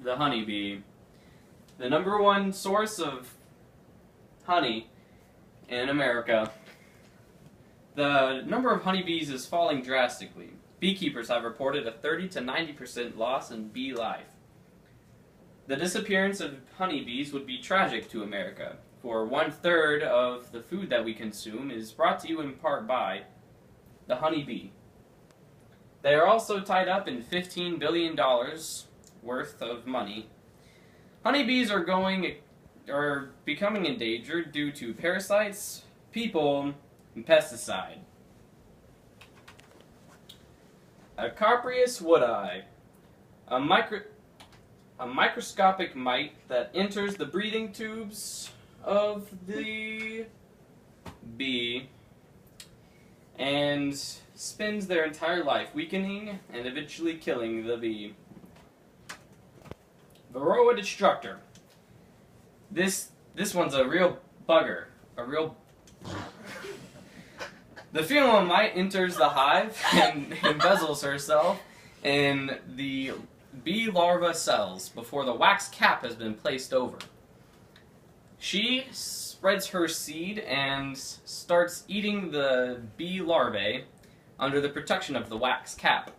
the honeybee. The number one source of honey in America. The number of honeybees is falling drastically. Beekeepers have reported a 30 to 90% loss in bee life. The disappearance of honeybees would be tragic to America, for 1/3 of the food that we consume is brought to you in part by the honeybee. They are also tied up in $15 billion worth of money. Honeybees are becoming endangered due to parasites, people, and pesticide. Acarparius woodi, a microscopic mite that enters the breathing tubes of the bee and spends their entire life weakening and eventually killing the bee. Varroa destructor. This one's a real bugger. The female mite enters the hive and embezzles herself in the bee larva cells before the wax cap has been placed over. She spreads her seed and starts eating the bee larvae under the protection of the wax cap.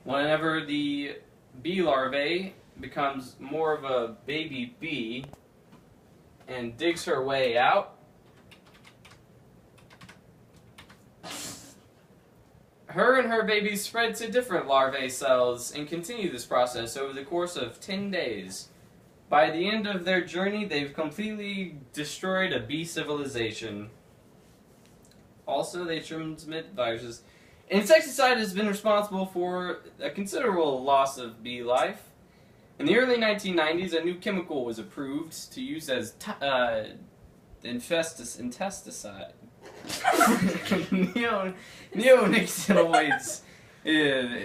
Whenever the bee larvae becomes more of a baby bee and digs her way out, her and her babies spread to different larvae cells and continue this process over the course of 10 days. By the end of their journey, they've completely destroyed a bee civilization. Also, they transmit viruses. Insecticide has been responsible for a considerable loss of bee life. In the early 1990s, a new chemical was approved to use as infesticide. Neonicotinoids,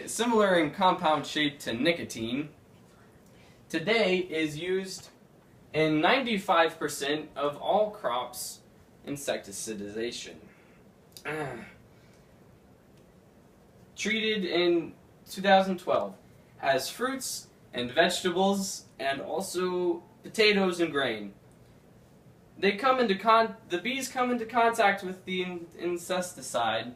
similar in compound shape to nicotine, today is used in 95% of all crops insecticidization. Treated in 2012 as fruits and vegetables and also potatoes and grain. The bees come into contact with the insecticide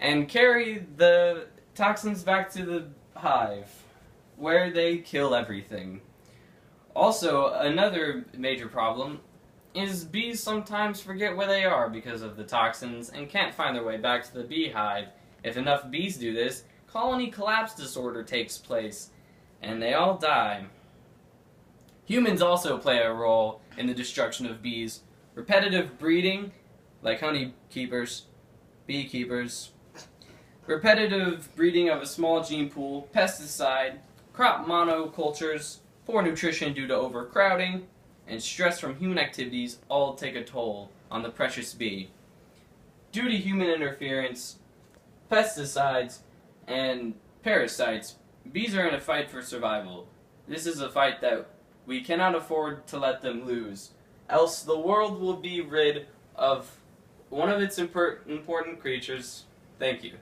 and carry the toxins back to the hive, where they kill everything. Also, another major problem is bees sometimes forget where they are because of the toxins and can't find their way back to the beehive. If enough bees do this, colony collapse disorder takes place, and they all die. Humans also play a role in the destruction of bees. Repetitive breeding, like honeykeepers, beekeepers, repetitive breeding of a small gene pool, pesticide, crop monocultures, poor nutrition due to overcrowding, and stress from human activities all take a toll on the precious bee. Due to human interference, pesticides, and parasites, bees are in a fight for survival. This is a fight that we cannot afford to let them lose, else the world will be rid of one of its important creatures. Thank you.